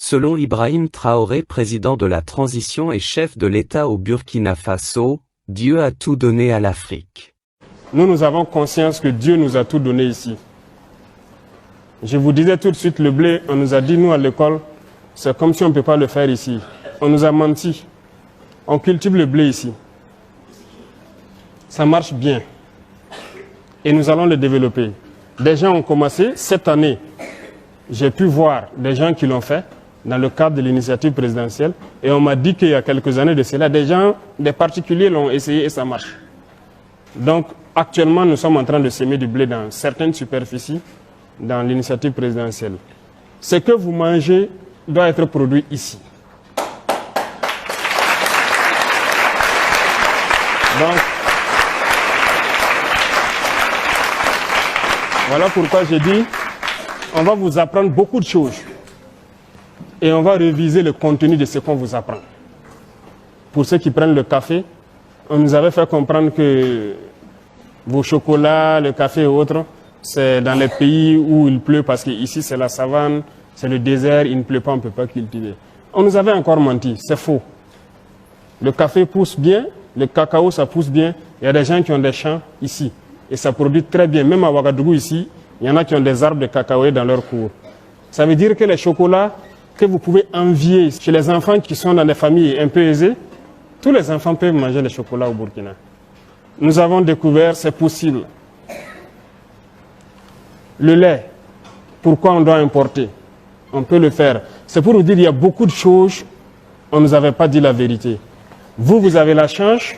Selon Ibrahim Traoré, président de la transition et chef de l'État au Burkina Faso, Dieu a tout donné à l'Afrique. Nous avons conscience que Dieu nous a tout donné ici. Je vous disais tout de suite, le blé, on nous a dit, nous à l'école, c'est comme si on ne peut pas le faire ici. On nous a menti. On cultive le blé ici. Ça marche bien. Et nous allons le développer. Des gens ont commencé cette année. J'ai pu voir des gens qui l'ont fait dans le cadre de l'initiative présidentielle. Et on m'a dit qu'il y a quelques années de cela, des particuliers l'ont essayé et ça marche. Donc actuellement, nous sommes en train de semer du blé dans certaines superficies dans l'initiative présidentielle. Ce que vous mangez doit être produit ici. Donc, voilà pourquoi j'ai dit, on va vous apprendre beaucoup de choses. Et on va réviser le contenu de ce qu'on vous apprend. Pour ceux qui prennent le café, on nous avait fait comprendre que vos chocolats, le café et autres, c'est dans les pays où il pleut parce qu'ici c'est la savane, c'est le désert, il ne pleut pas, on ne peut pas cultiver. On nous avait encore menti, c'est faux. Le café pousse bien, le cacao ça pousse bien, il y a des gens qui ont des champs ici et ça produit très bien. Même à Ouagadougou ici, il y en a qui ont des arbres de cacao dans leur cours. Ça veut dire que les chocolats que vous pouvez envier chez les enfants qui sont dans des familles un peu aisées, tous les enfants peuvent manger les chocolats au Burkina. Nous avons découvert, c'est possible. Le lait, pourquoi on doit importer? On peut le faire. C'est pour vous dire qu'il y a beaucoup de choses, on ne nous avait pas dit la vérité. Vous, vous avez la chance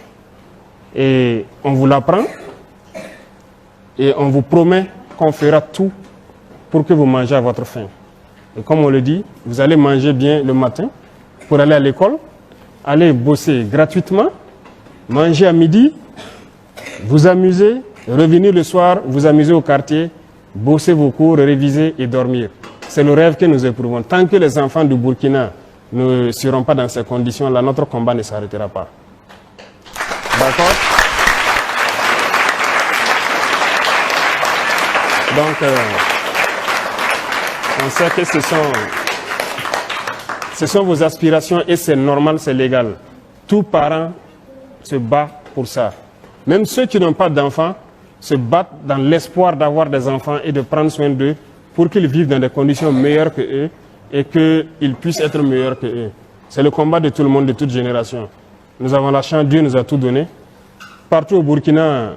et on vous l'apprend et on vous promet qu'on fera tout pour que vous mangez à votre faim. Et comme on le dit, vous allez manger bien le matin pour aller à l'école, aller bosser gratuitement, manger à midi, vous amuser, revenir le soir, vous amuser au quartier, bosser vos cours, réviser et dormir. C'est le rêve que nous éprouvons. Tant que les enfants du Burkina ne seront pas dans ces conditions-là, notre combat ne s'arrêtera pas. D'accord? Donc, on sait que ce sont vos aspirations et c'est normal, c'est légal. Tout parent se bat pour ça. Même ceux qui n'ont pas d'enfants se battent dans l'espoir d'avoir des enfants et de prendre soin d'eux pour qu'ils vivent dans des conditions meilleures que eux et qu'ils puissent être meilleurs que eux. C'est le combat de tout le monde, de toute génération. Nous avons la chance, Dieu nous a tout donné. Partout au Burkina,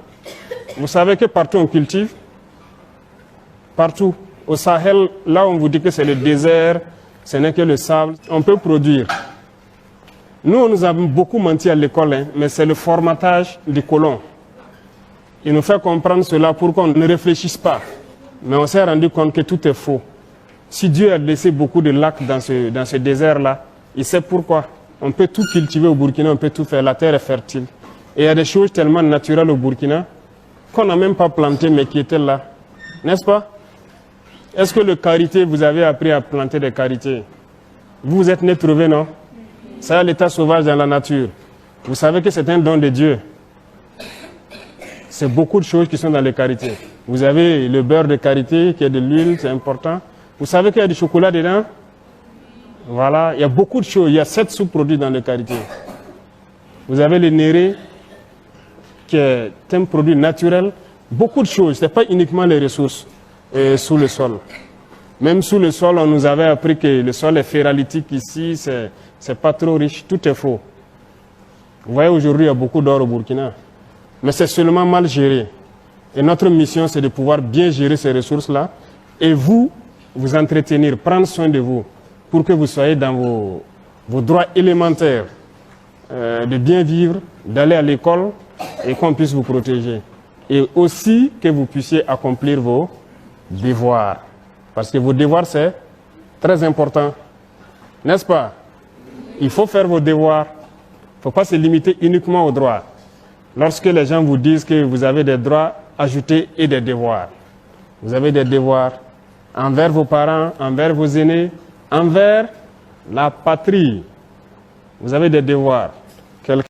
vous savez que partout on cultive. Partout. Au Sahel, là on vous dit que c'est le désert, ce n'est que le sable, on peut produire. Nous, on nous a beaucoup menti à l'école, hein, mais c'est le formatage des colons. Il nous fait comprendre cela pour qu'on ne réfléchisse pas. Mais on s'est rendu compte que tout est faux. Si Dieu a laissé beaucoup de lacs dans ce désert-là, il sait pourquoi. On peut tout cultiver au Burkina, on peut tout faire, la terre est fertile. Et il y a des choses tellement naturelles au Burkina qu'on n'a même pas planté mais qui étaient là. N'est-ce pas? Est-ce que le karité, vous avez appris à planter des karités? Vous vous êtes né trouvé, non? C'est l'état sauvage dans la nature. Vous savez que c'est un don de Dieu. C'est beaucoup de choses qui sont dans les karités. Vous avez le beurre de karité, qui est de l'huile, c'est important. Vous savez qu'il y a du chocolat dedans? Voilà, il y a beaucoup de choses. Il y a 7 sous-produits dans le karité. Vous avez le néré, qui est un produit naturel. Beaucoup de choses, ce n'est pas uniquement les ressources sous le sol. Même sous le sol, on nous avait appris que le sol est ferralitique ici, c'est pas trop riche, tout est faux. Vous voyez, aujourd'hui, il y a beaucoup d'or au Burkina. Mais c'est seulement mal géré. Et notre mission, c'est de pouvoir bien gérer ces ressources-là et vous entretenir, prendre soin de vous pour que vous soyez dans vos droits élémentaires de bien vivre, d'aller à l'école et qu'on puisse vous protéger. Et aussi que vous puissiez accomplir vos devoirs. Parce que vos devoirs, c'est très important. N'est-ce pas? Il faut faire vos devoirs. Il ne faut pas se limiter uniquement aux droits. Lorsque les gens vous disent que vous avez des droits, ajoutez et des devoirs. Vous avez des devoirs envers vos parents, envers vos aînés, envers la patrie. Vous avez des devoirs.